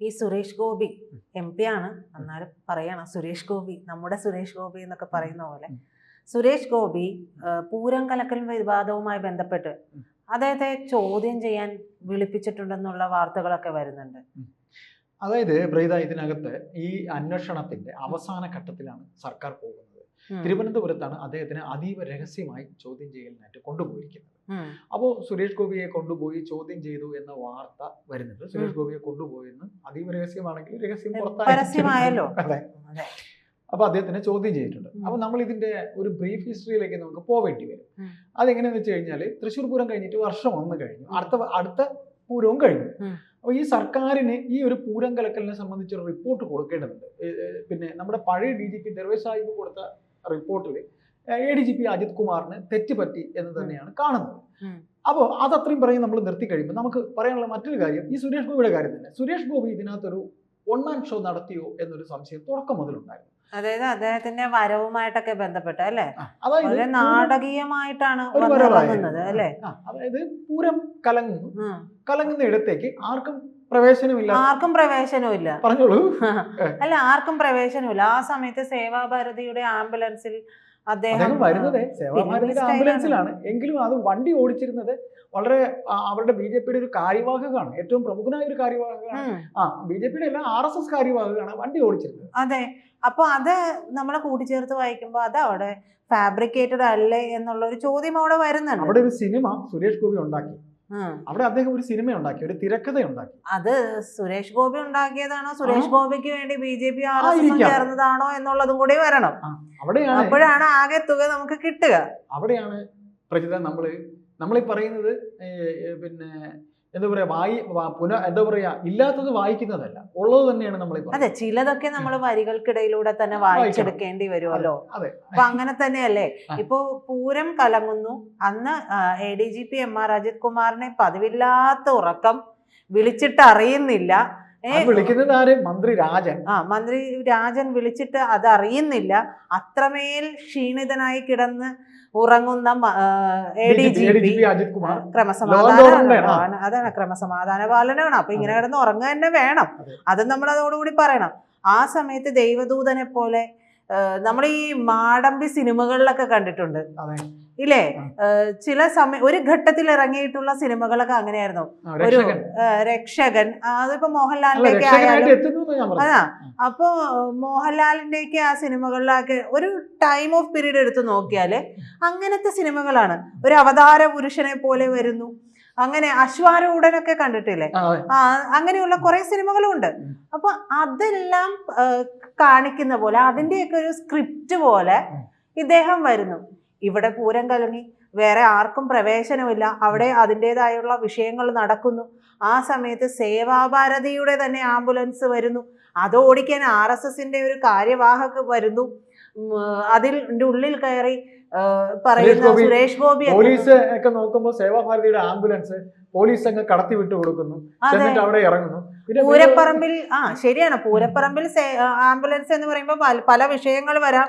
ഈ സുരേഷ് ഗോപി MP ആണ്, എന്നാലും പറയണം സുരേഷ് ഗോപി, നമ്മുടെ സുരേഷ് ഗോപി എന്നൊക്കെ പറയുന്ന പോലെ സുരേഷ് ഗോപി പൂരം കലക്കൽ വിവാദവുമായി ബന്ധപ്പെട്ട് അദ്ദേഹത്തെ ചോദ്യം ചെയ്യാൻ വിളിപ്പിച്ചിട്ടുണ്ടെന്നുള്ള വാർത്തകളൊക്കെ വരുന്നുണ്ട്. അതായത് ബ്രീത, ഇതിനകത്ത് ഈ അന്വേഷണത്തിന്റെ അവസാന ഘട്ടത്തിലാണ് സർക്കാർ പോകുന്നത്. തിരുവനന്തപുരത്താണ് അദ്ദേഹത്തിന് അതീവ രഹസ്യമായി ചോദ്യം ചെയ്യലിനായിട്ട് കൊണ്ടുപോയിരിക്കുന്നത്. അപ്പോൾ സുരേഷ് ഗോപിയെ കൊണ്ടുപോയി ചോദ്യം ചെയ്തു എന്ന വാർത്ത വരുന്നുണ്ട്. സുരേഷ് ഗോപിയെ കൊണ്ടുപോയെന്ന് അതീവ രഹസ്യമാണെങ്കിൽ രഹസ്യം പരസ്യമായല്ലോ. അതെ. അപ്പൊ അദ്ദേഹത്തിനെ ചോദ്യം ചെയ്തിട്ടുണ്ട്. അപ്പൊ നമ്മൾ ഇതിന്റെ ഒരു ബ്രീഫ് ഹിസ്റ്ററിയിലേക്ക് നമുക്ക് പോവേണ്ടി വരും. അതെങ്ങനെയാന്ന് വെച്ച് കഴിഞ്ഞാൽ തൃശ്ശൂർ പൂരം കഴിഞ്ഞിട്ട് വർഷം 1 കഴിഞ്ഞു, അടുത്ത പൂരവും കഴിഞ്ഞു. അപ്പോൾ ഈ സർക്കാരിന് ഈ ഒരു പൂരം കലക്കലിനെ സംബന്ധിച്ചൊരു റിപ്പോർട്ട് കൊടുക്കേണ്ടതുണ്ട്. പിന്നെ നമ്മുടെ പഴയ DGP ദർവേഷ് സാഹിബ് കൊടുത്ത റിപ്പോർട്ടിൽ ADGP അജിത് കുമാറിന് തെറ്റുപറ്റി എന്ന് തന്നെയാണ് കാണുന്നത്. അപ്പോൾ അതത്രയും പറയും നമ്മൾ നിർത്തി കഴിയുമ്പോൾ നമുക്ക് പറയാനുള്ള മറ്റൊരു കാര്യം ഈ സുരേഷ് ഗോപിയുടെ കാര്യം തന്നെ. സുരേഷ് ഗോപി ഇതിനകത്തൊരു ഒൺ-മാൻ ഷോ നടത്തിയോ എന്നൊരു സംശയം തുടക്കം മുതലുണ്ടായിരുന്നു. അതായത് അദ്ദേഹത്തിന്റെ വരവുമായിട്ടൊക്കെ ബന്ധപ്പെട്ട് അല്ലേ, അതായത് നാടകീയമായിട്ടാണ് വന്നത് അല്ലേ. അതായത് പൂരം കലങ്ങുന്ന ഇടത്തേക്ക് ആർക്കും പ്രവേശനമില്ല. പറഞ്ഞോളൂ. അല്ല, ആർക്കും പ്രവേശനമില്ല. ആ സമയത്ത് സേവാഭാരതിയുടെ ആംബുലൻസിൽ അദ്ദേഹം വരുന്നത് സേവാഭാരതിയുടെ ആംബുലൻസിലാണ്. എങ്കിലും അത് വണ്ടി ഓടിച്ചിരുന്നത് വളരെ അവരുടെ BJPയുടെ ഒരു കാര്യവാഹകമാണ്, ഏറ്റവും പ്രമുഖനായ ഒരു കാര്യവാഹകമാണ്. BJPയുടെ അല്ല, RSS കാര്യവാഹകമാണ് വണ്ടി ഓടിച്ചിരുന്നത്. അതെ. അപ്പൊ അത് നമ്മളെ കൂട്ടിച്ചേർത്ത് വായിക്കുമ്പോ അത് അവിടെ ഫാബ്രിക്കേറ്റഡ് അല്ലേ എന്നുള്ള ഒരു ചോദ്യം അവിടെ വരുന്നുണ്ട്. അവിടെ ഒരു സിനിമ സുരേഷ് ഗോപി ഉണ്ടാക്കി, അവിടെ അദ്ദേഹം ഒരു സിനിമ ഉണ്ടാക്കി, ഒരു തിരക്കഥ ഉണ്ടാക്കി. അത് സുരേഷ് ഗോപി ഉണ്ടാക്കിയതാണോ, സുരേഷ് ഗോപിക്ക് വേണ്ടി BJP RSS ചേർന്നതാണോ എന്നുള്ളതും കൂടി വരണം. അപ്പോഴാണ് ആകെ തുക നമുക്ക് കിട്ടുക. അവിടെയാണ് പ്രജിത നമ്മളീ പറയുന്നത് പിന്നെ എന്താ പറയാ, എന്താ പറയാ, ഇല്ലാത്തത് വായിക്കുന്നതല്ല, ഉള്ളത് തന്നെയാണ് നമ്മൾ. അതെ, ചിലതൊക്കെ നമ്മൾ വരികൾക്കിടയിലൂടെ തന്നെ വായിച്ചെടുക്കേണ്ടി വരുമല്ലോ. അപ്പൊ അങ്ങനെ തന്നെയല്ലേ. ഇപ്പൊ പൂരം കലങ്ങുന്നു, അന്ന് ADGP MR അജിത് കുമാറിനെ പതിവില്ലാത്ത ഉറക്കം വിളിച്ചിട്ട് അറിയുന്നില്ല. വിളിക്കുന്നത് ആര്? മന്ത്രി രാജൻ വിളിച്ചിട്ട് അത് അറിയുന്നില്ല. അത്രമേൽ ക്ഷീണിതനായി കിടന്ന് ഉറങ്ങുന്ന ADGP അജിത് കുമാർ ക്രമസമാധാന പാലനമാണ്. അപ്പൊ ഇങ്ങനെ കിടന്ന് ഉറങ്ങുക തന്നെ വേണം. അത് നമ്മൾ അതോടുകൂടി പറയണം. ആ സമയത്ത് ദൈവദൂതനെ പോലെ നമ്മൾ ഈ മാടമ്പി സിനിമകളിലൊക്കെ കണ്ടിട്ടുണ്ട് ഇല്ലേ, ചില ഒരു ഘട്ടത്തിൽ ഇറങ്ങിയിട്ടുള്ള സിനിമകളൊക്കെ അങ്ങനെയായിരുന്നു. ഒരു രക്ഷകൻ, അതിപ്പോ മോഹൻലാലിന്റെ ആയാലും അപ്പൊ മോഹൻലാലിന്റെ ആ സിനിമകളിലൊക്കെ ഒരു ടൈം ഓഫ് പീരീഡ് എടുത്ത് നോക്കിയാല് അങ്ങനത്തെ സിനിമകളാണ്. ഒരു അവതാര പുരുഷനെ പോലെ വരുന്നു, അങ്ങനെ അശ്വാരൂഢനൊക്കെ കണ്ടിട്ടില്ലേ, അങ്ങനെയുള്ള കുറെ സിനിമകളും ഉണ്ട്. അപ്പൊ അതെല്ലാം കാണിക്കുന്ന പോലെ അതിന്റെയൊക്കെ ഒരു സ്ക്രിപ്റ്റ് പോലെ ഇദ്ദേഹം വരുന്നു. ഇവിടെ പൂരം കലങ്ങി, വേറെ ആർക്കും പ്രവേശനമില്ല, അവിടെ അതിൻ്റെതായുള്ള വിഷയങ്ങൾ നടക്കുന്നു. ആ സമയത്ത് സേവാഭാരതിയുടെ തന്നെ ആംബുലൻസ് വരുന്നു, അത് ഓടിക്കാൻ RSSന്റെ ഒരു കാര്യവാഹക വരുന്നു. അതിൻ്റെ ഉള്ളിൽ കയറി പറയുന്ന സുരേഷ് ഗോപി. പോലീസ് ഒക്കെ നോക്കുമ്പോൾ സേവാഭാരതിയുടെ ആംബുലൻസ് പോലീസ് അങ്ങ് കടത്തി വിട്ടു കൊടുക്കുന്നു, അവിടെ ഇറങ്ങുന്നു. പൂരപ്പറമ്പിൽ ശരിയാണ്, പൂരപ്പറമ്പിൽ ആംബുലൻസ് എന്ന് പറയുമ്പോൾ പല വിഷയങ്ങൾ വരാം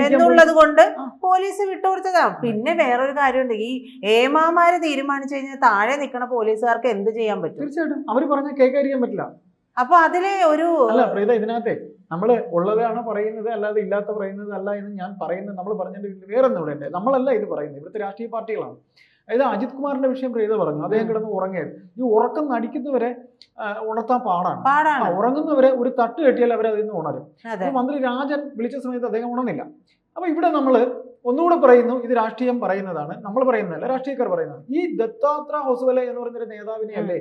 എന്നുള്ളത് കൊണ്ട് പോലീസ് വിട്ടുകൊടുത്തതാണ്. പിന്നെ വേറൊരു കാര്യമുണ്ട്, ഈ ഏമാമാര് തീരുമാനിച്ചു കഴിഞ്ഞാൽ താഴെ നിൽക്കുന്ന പോലീസുകാർക്ക് എന്ത് ചെയ്യാൻ പറ്റും? തീർച്ചയായിട്ടും അവർ പറഞ്ഞ കേൾക്കാതിരിക്കാൻ പറ്റില്ല. അപ്പൊ അതിലെ ഒരു ഇതിനകത്തെ നമ്മൾ ഉള്ളതാണ് പറയുന്നത്, അല്ലാതെ ഇല്ലാത്ത പറയുന്നത് അല്ല എന്ന് ഞാൻ പറയുന്നത്. നമ്മൾ പറഞ്ഞിട്ട് വേറെ ഒന്നും ഇവിടെ ഉണ്ട്, നമ്മളല്ല ഇത് പറയുന്നത്, ഇവിടുത്തെ രാഷ്ട്രീയ പാർട്ടികളാണ്. അതായത് അജിത് കുമാറിന്റെ വിഷയം പ്രീത പറഞ്ഞു, അദ്ദേഹം കിടന്ന് ഉറങ്ങിയത്. ഈ ഉറക്കം നടിക്കുന്നവരെ ഉണർത്താൻ പാടാണ്. ഉറങ്ങുന്നവരെ ഒരു തട്ട് കെട്ടിയാൽ അവർ അതിൽ നിന്ന് ഉണരും. മന്ത്രി രാജൻ വിളിച്ച സമയത്ത് അദ്ദേഹം ഉണർന്നില്ല. അപ്പൊ ഇവിടെ നമ്മൾ ഒന്നുകൂടെ പറയുന്നു, ഇത് രാഷ്ട്രീയം പറയുന്നതാണ്, നമ്മൾ പറയുന്നതല്ല, രാഷ്ട്രീയക്കാർ പറയുന്നത്. ഈ ദത്താത്രേയ ഹൊസബലെ എന്ന് പറയുന്നൊരു നേതാവിനെയല്ലേ,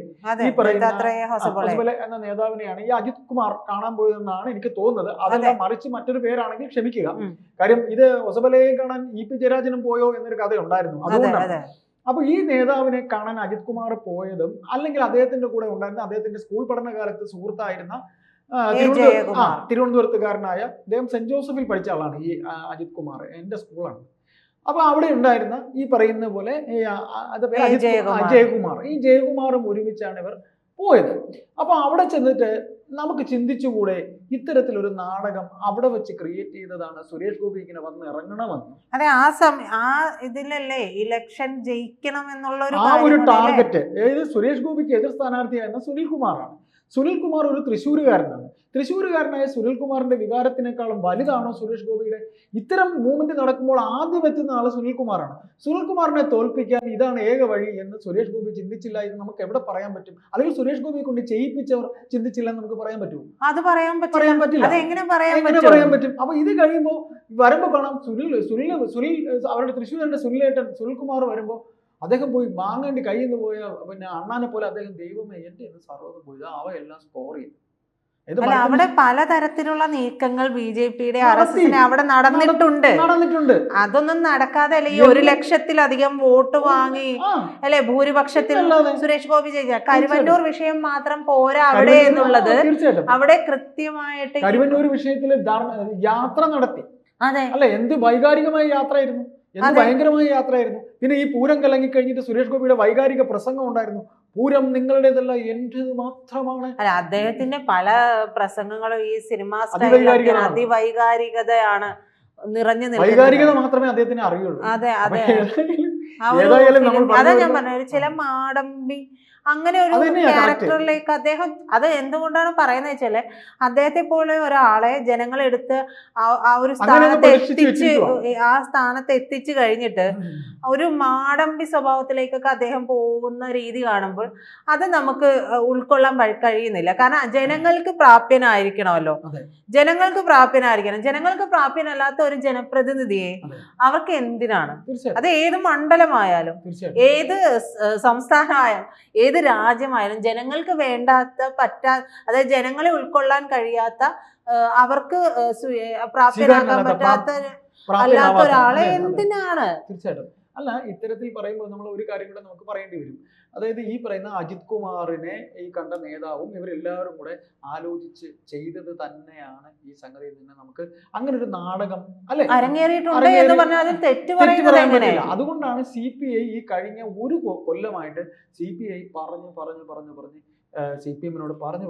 ഈ പറയുന്ന ഹൊസബലെ എന്ന നേതാവിനെയാണ് ഈ അജിത് കുമാർ കാണാൻ പോയതെന്നാണ് എനിക്ക് തോന്നുന്നത്. അതല്ല മറിച്ച് മറ്റൊരു പേരാണെങ്കിൽ ക്ഷമിക്കുക. കാര്യം ഇത് ഹൊസബലയെ കാണാൻ EP ജയരാജനും പോയോ എന്നൊരു കഥ ഉണ്ടായിരുന്നു, അതുകൊണ്ടാണ്. അപ്പൊ ഈ നേതാവിനെ കാണാൻ അജിത് കുമാർ പോയതും, അല്ലെങ്കിൽ അദ്ദേഹത്തിന്റെ കൂടെ ഉണ്ടായിരുന്ന അദ്ദേഹത്തിന്റെ സ്കൂൾ പഠനകാലത്ത് സുഹൃത്തായിരുന്ന തിരുവനന്തപുരത്തുകാരനായ അദ്ദേഹം സെന്റ് ജോസഫിൽ പഠിച്ച ആളാണ് ഈ അജിത് കുമാർ, എന്റെ സ്കൂളാണ്. അപ്പൊ അവിടെ ഉണ്ടായിരുന്ന ഈ പറയുന്ന പോലെ ജയകുമാർ, ഈ ജയകുമാറും ഒരുമിച്ചാണ് ഇവർ പോയത്. അപ്പൊ അവിടെ ചെന്നിട്ട് നമുക്ക് ചിന്തിച്ചുകൂടെ, ഇത്തരത്തിലൊരു നാടകം അവിടെ വെച്ച് ക്രിയേറ്റ് ചെയ്തതാണ് സുരേഷ് ഗോപി ഇങ്ങനെ വന്ന് ഇറങ്ങണമെന്ന്. അതെ, ആ ഇതിലല്ലേ ഇലക്ഷൻ ജയിക്കണം എന്നുള്ള ഒരു ടാർഗറ്റ്. ഏത് സുരേഷ് ഗോപിക്ക് എതിർ സ്ഥാനാർത്ഥിയായിരുന്ന സുനിൽ കുമാറാണ്. സുനിൽകുമാർ ഒരു തൃശ്ശൂരുകാരനാണ്. തൃശ്ശൂരുകാരനായ സുനിൽകുമാറിന്റെ വികാരത്തിനേക്കാളും വലുതാണോ സുരേഷ് ഗോപിയുടെ? ഇത്തരം മൂവ്മെന്റ് നടക്കുമ്പോൾ ആദ്യം എത്തുന്ന ആള് സുനിൽകുമാറാണ്. സുനിൽകുമാറിനെ തോൽപ്പിക്കാൻ ഇതാണ് ഏക വഴി എന്ന് സുരേഷ് ഗോപി ചിന്തിച്ചില്ല എന്ന് നമുക്ക് എവിടെ പറയാൻ പറ്റും? അല്ലെങ്കിൽ സുരേഷ് ഗോപിയെ കൊണ്ട് ചെയ്യിപ്പിച്ചവർ ചിന്തിച്ചില്ല എന്ന് നമുക്ക് പറയാൻ പറ്റുമോ? അത് പറയാൻ പറ്റില്ല. എങ്ങനെ പറയാൻ പറ്റും? അപ്പൊ ഇത് കഴിയുമ്പോൾ വരുമ്പോ കാണാം സുനിൽ അവരുടെ തൃശ്ശൂരിന്റെ സുനിൽകുമാർ വരുമ്പോ അദ്ദേഹം പോയി മാങ്ങേണ്ടി കയ്യിൽ നിന്ന് പോയ പിന്നെ അണ്ണാനെ പോലെ അദ്ദേഹം ദൈവമേ എന്റെ സർവ്വതും പോയി അവയെല്ലാം സ്കോർ ചെയ്തു. അവിടെ പലതരത്തിലുള്ള നീക്കങ്ങൾ BJP-യുടെ RSS അവിടെ നടന്നിട്ടുണ്ട്. അതൊന്നും നടക്കാതെ അല്ലെ ഈ 1 ലക്ഷത്തിലധികം വോട്ട് വാങ്ങി അല്ലെ ഭൂരിപക്ഷത്തിൽ സുരേഷ് ഗോപി ജയിച്ച കരുവന്നൂർ വിഷയം മാത്രം പോരാ അവിടെ എന്നുള്ളത് അവിടെ കൃത്യമായിട്ട് കരുവന്നൂർ വിഷയത്തിൽ യാത്ര നടത്തി. അതെ അല്ലെ, എന്ത് വൈകാരികമായ യാത്രയായിരുന്നു, എന്ത് ഭയങ്കരമായ യാത്രയായിരുന്നു. പിന്നെ ഈ പൂരം കലങ്ങി കഴിഞ്ഞിട്ട് സുരേഷ് ഗോപിയുടെ വൈകാരിക പ്രസംഗം ഉണ്ടായിരുന്നു. പൂരം നിങ്ങളുടേതല്ല എന്റേത് മാത്രമാണ്. അല്ല, അദ്ദേഹത്തിന്റെ പല പ്രസംഗങ്ങളും ഈ സിനിമാ സ്റ്റൈലിൽ അതിവൈകാരികതയാണ് നിറഞ്ഞു നിൽക്കുന്നത്. വൈകാരികത മാത്രമേ അദ്ദേഹത്തിന് അറിയുള്ളൂ. അതെ അതെ, അതാ ഞാൻ പറഞ്ഞത്. ചില മാടമ്പി അങ്ങനെ ഒരു ക്യാരക്ടറിലേക്ക് അദ്ദേഹം, അത് എന്തുകൊണ്ടാണ് പറയുന്നത് വെച്ചാല് അദ്ദേഹത്തെ പോലെ ഒരാളെ ജനങ്ങളെടുത്ത് ആ ഒരു സ്ഥാനത്ത് എത്തിച്ചു കഴിഞ്ഞിട്ട് ഒരു മാടമ്പി സ്വഭാവത്തിലേക്കൊക്കെ അദ്ദേഹം പോകുന്ന രീതി കാണുമ്പോൾ അത് നമുക്ക് ഉൾക്കൊള്ളാൻ കഴിയുന്നില്ല. കാരണം ജനങ്ങൾക്ക് പ്രാപ്യനായിരിക്കണമല്ലോ, ജനങ്ങൾക്ക് പ്രാപ്യനല്ലാത്ത ഒരു ജനപ്രതിനിധിയെ അവർക്ക് എന്തിനാണ്? അത് ഏത് മണ്ഡലമായാലും ഏത് സംസ്ഥാനമായാലും ഏത് രാജ്യമായാലും ജനങ്ങൾക്ക് അതായത് ജനങ്ങളെ ഉൾക്കൊള്ളാൻ കഴിയാത്ത അവർക്ക് പ്രാപ്തനാക്കാൻ പറ്റാത്ത അല്ലാത്ത ഒരാളെ എന്തിനാണ്? തീർച്ചയായിട്ടും. അല്ല, ഇത്തരത്തിൽ പറയുമ്പോൾ നമ്മൾ ഒരു കാര്യം കൂടെ നമുക്ക് പറയേണ്ടി വരും. അതായത് ഈ പറയുന്ന അജിത് കുമാറിനെ ഈ കണ്ട നേതാവും ഇവരെല്ലാവരും കൂടെ ആലോചിച്ച് ചെയ്തത് തന്നെയാണ് ഈ സംഗതിയിൽ നിന്ന് നമുക്ക് അങ്ങനെ ഒരു നാടകം അല്ലെ അരങ്ങേറിയിട്ടുണ്ട് എന്ന് പറഞ്ഞാൽ അതിൽ തെറ്റ് പറയുന്നത് എങ്ങനെ? അതുകൊണ്ടാണ് CPI ഈ കഴിഞ്ഞ ഒരു കൊല്ലമായിട്ട് CPI പറഞ്ഞു CPM-നോട് പറഞ്ഞു.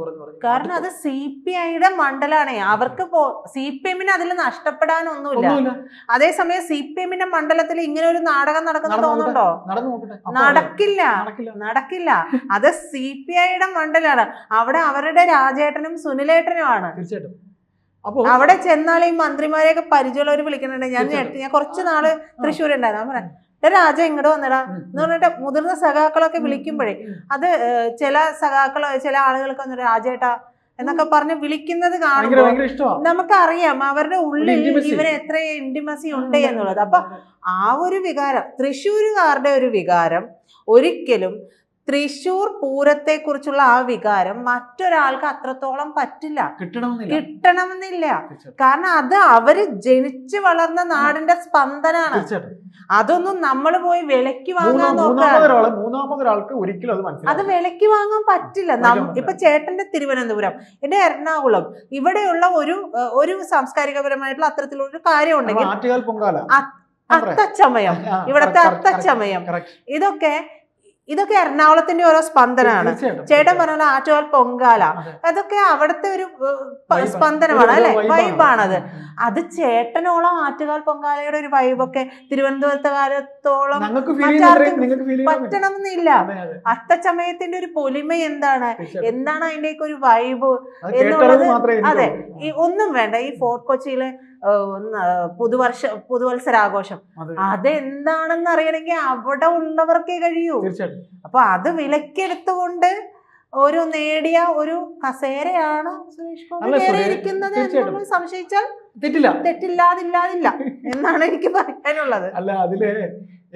കാരണം അത് CPI-യുടെ മണ്ഡലമാണ്. അവർക്ക് CPM-ന് അതിൽ നഷ്ടപ്പെടാനൊന്നുമില്ല. അതേസമയം CPM-ന്റെ മണ്ഡലത്തിൽ ഇങ്ങനെ ഒരു നാടകം നടക്കുന്ന തോന്നുന്നുണ്ടോ? നടക്കില്ല. അത് CPI-യുടെ മണ്ഡലമാണ്. അവിടെ അവരുടെ രാജേട്ടനും സുനിലേട്ടനുമാണ്. തീർച്ചയായിട്ടും. അവിടെ ചെന്നാൽ ഈ മന്ത്രിമാരെയൊക്കെ പരിചയമുള്ളവർ വിളിക്കുന്നുണ്ട്. ഞാൻ കുറച്ച് നാള് തൃശ്ശൂർ ഉണ്ടായിരുന്നു. രാജ ഇങ്ങോട്ട് വന്നിടാ എന്ന് പറഞ്ഞിട്ട് മുതിർന്ന സഖാക്കളൊക്കെ വിളിക്കുമ്പോഴേ അത് ചില ആളുകൾക്ക് വന്നിട്ട് രാജേട്ടാ എന്നൊക്കെ പറഞ്ഞ് വിളിക്കുന്നത് കാണുമ്പോൾ നമുക്കറിയാം അവരുടെ ഉള്ളിൽ ഇവരെ എത്ര ഇന്റിമസി ഉണ്ട് എന്നുള്ളത്. അപ്പൊ ആ ഒരു വികാരം, തൃശ്ശൂരുകാരുടെ ഒരു വികാരം ഒരിക്കലും തൃശ്ശൂർ പൂരത്തെ കുറിച്ചുള്ള ആ വികാരം മറ്റൊരാൾക്ക് അത്രത്തോളം കിട്ടണമെന്നില്ല. കാരണം അത് അവര് ജനിച്ചു വളർന്ന നാടിന്റെ സ്പന്ദനാണ്. അതൊന്നും നമ്മൾ പോയി വിലക്ക് വാങ്ങാൻ മൂന്നാമതൊരാൾക്ക് ഒരിക്കലും അത് വിലക്ക് വാങ്ങാൻ പറ്റില്ല. ഇപ്പൊ ചേട്ടന്റെ തിരുവനന്തപുരം, എന്റെ എറണാകുളം, ഇവിടെയുള്ള ഒരു സാംസ്കാരികപരമായിട്ടുള്ള അത്തരത്തിലുള്ള ഒരു കാര്യം ഉണ്ടെങ്കിൽ അത്തച്ചമയം, ഇവിടത്തെ അത്തച്ചമയം, ഇതൊക്കെ എറണാകുളത്തിന്റെ ഓരോ സ്പന്ദനാണ്. ചേട്ടൻ പറഞ്ഞ ആറ്റുകാൽ പൊങ്കാല, അതൊക്കെ അവിടുത്തെ ഒരു സ്പന്ദനമാണ് അല്ലെ, വൈബാണത്. അത് ചേട്ടനോളം ആറ്റുകാൽ പൊങ്കാലയുടെ ഒരു വൈബൊക്കെ തിരുവനന്തപുരത്തെ കാലത്തോളം പറ്റണമെന്നില്ല. അത്തച്ചമയത്തിന്റെ ഒരു പൊലിമ എന്താണ് അതിന്റെയൊക്കെ ഒരു വൈബ് എന്നുള്ളത്. അതെ, ഈ ഒന്നും വേണ്ട. ഈ ഫോർട്ട് കൊച്ചിയിലെ പുതുവത്സരാഘോഷം അതെന്താണെന്ന് അറിയണമെങ്കിൽ അവിടെ ഉള്ളവർക്കേ കഴിയൂ. അപ്പൊ അത് വിലക്കെടുത്തുകൊണ്ട് ഒരു നേടിയ ഒരു കസേരയാണ് സുരേഷ് ഗോപി കയറിയിരിക്കുന്നത് എന്ന് സംശയിച്ചാൽ തെറ്റില്ലാതില്ല എന്നാണ് എനിക്ക് പറയാനുള്ളത്. അല്ല, അതില്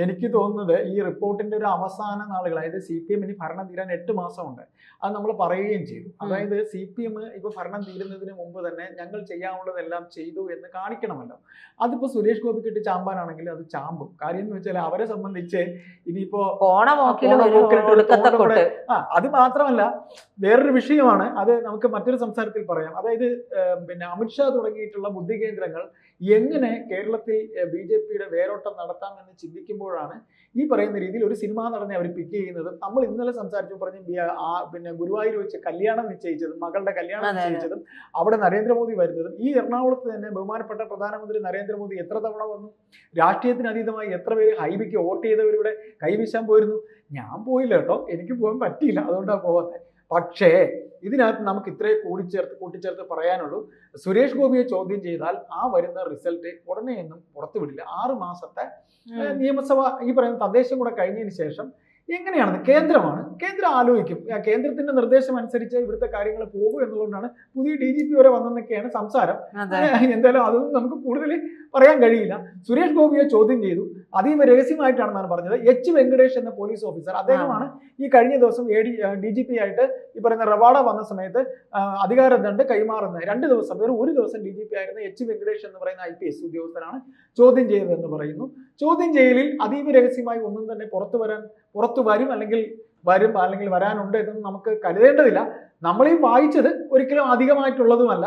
എനിക്ക് തോന്നുന്നത് ഈ റിപ്പോർട്ടിന്റെ ഒരു അവസാന നാളുകൾ, അതായത് CPM ഇനി ഭരണം തീരാൻ 8 മാസമുണ്ട്. അത് നമ്മൾ പറയുകയും ചെയ്തു. അതായത് CPM ഇപ്പൊ ഭരണം തീരുന്നതിന് മുമ്പ് തന്നെ ഞങ്ങൾ ചെയ്യാനുള്ളതെല്ലാം ചെയ്തു എന്ന് കാണിക്കണമല്ലോ. അതിപ്പോ സുരേഷ് ഗോപി കിട്ടി ചാമ്പാനാണെങ്കിൽ അത് ചാമ്പും. കാര്യം എന്ന് വെച്ചാൽ അവരെ സംബന്ധിച്ച് ഇനിയിപ്പോ അത് മാത്രമല്ല വേറൊരു വിഷയമാണ്, അത് നമുക്ക് മറ്റൊരു സംസാരത്തിൽ പറയാം. അതായത് പിന്നെ അമിത്ഷാ തുടങ്ങിയിട്ടുള്ള ബുദ്ധി കേന്ദ്രങ്ങൾ എങ്ങനെ കേരളത്തിൽ BJP-യുടെ വേരോട്ടം നടത്താമെന്ന് ചിന്തിക്കുമ്പോഴാണ് ഈ പറയുന്ന രീതിയിൽ ഒരു സിനിമാ നടനെ അവർ പിക്ക് ചെയ്യുന്നതും. നമ്മൾ ഇന്നലെ സംസാരിച്ചു പറഞ്ഞു പിന്നെ ഗുരുവായൂർ വെച്ച് കല്യാണം നിശ്ചയിച്ചതും, മകളുടെ കല്യാണം നിശ്ചയിച്ചതും, അവിടെ നരേന്ദ്രമോദി വരുന്നതും. ഈ എറണാകുളത്ത് തന്നെ ബഹുമാനപ്പെട്ട പ്രധാനമന്ത്രി നരേന്ദ്രമോദി എത്ര തവണ വന്നു, രാഷ്ട്രീയത്തിന് അതീതമായി എത്ര പേര് ഹൈബിക്ക് വോട്ട് ചെയ്തവരിവിടെ കൈവീശാൻ പോയിരുന്നു. ഞാൻ പോയില്ല കേട്ടോ, എനിക്ക് പോകാൻ പറ്റിയില്ല, അതുകൊണ്ടാണ് പോകാത്തത്. പക്ഷേ ഇതിനകത്ത് നമുക്ക് ഇത്രേ കൂട്ടിച്ചേർത്ത് പറയാനുള്ളൂ. സുരേഷ് ഗോപിയെ ചോദ്യം ചെയ്താൽ ആ വരുന്ന റിസൾട്ട് ഉടനെയൊന്നും പുറത്തുവിടില്ല. 6 മാസത്തെ നിയമസഭ ഈ പറയുന്ന തദ്ദേശം കൂടെ കഴിഞ്ഞതിന് ശേഷം എങ്ങനെയാണെന്ന് കേന്ദ്രം ആലോചിക്കും. കേന്ദ്രത്തിന്റെ നിർദ്ദേശം അനുസരിച്ച് ഇവിടുത്തെ കാര്യങ്ങൾ പോകും എന്നുള്ളതുകൊണ്ടാണ് പുതിയ DGP വരെ വന്നെന്നൊക്കെയാണ് സംസാരം. എന്തായാലും അതൊന്നും നമുക്ക് കൂടുതൽ പറയാൻ കഴിയില്ല. സുരേഷ് ഗോപിയെ ചോദ്യം ചെയ്തു, അതീവ രഹസ്യമായിട്ടാണെന്നാണ് പറഞ്ഞത്. H. വെങ്കടേഷ് എന്ന പോലീസ് ഓഫീസർ, അദ്ദേഹമാണ് ഈ കഴിഞ്ഞ ദിവസം DGP ആയിട്ട് ഈ പറയുന്ന റവാഡ വന്ന സമയത്ത് അധികാരദണ്ഡ് കൈമാറുന്നത്. 2 ദിവസം ഒരു ദിവസം DGP ആയിരുന്ന H. വെങ്കടേഷ് എന്ന് പറയുന്ന IPS ഉദ്യോഗസ്ഥനാണ് ചോദ്യം ചെയ്തതെന്ന് പറയുന്നു. ചോദ്യം ചെയ്യലിൽ അതീവ രഹസ്യമായി ഒന്നും തന്നെ പുറത്തു വരും അല്ലെങ്കിൽ വരാനുണ്ട് എന്നൊന്നും നമുക്ക് കരുതേണ്ടതില്ല. നമ്മൾ ഈ വായിച്ചത് ഒരിക്കലും അധികമായിട്ടുള്ളതുമല്ല.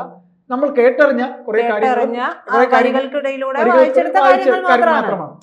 നമ്മൾ കേട്ടറിഞ്ഞ കുറെ കാര്യങ്ങൾക്കിടയിലൂടെ കാര്യങ്ങൾക്കിടയിലൂടെ വായിച്ചെടുത്ത കാര്യങ്ങൾ മാത്രമാണ്.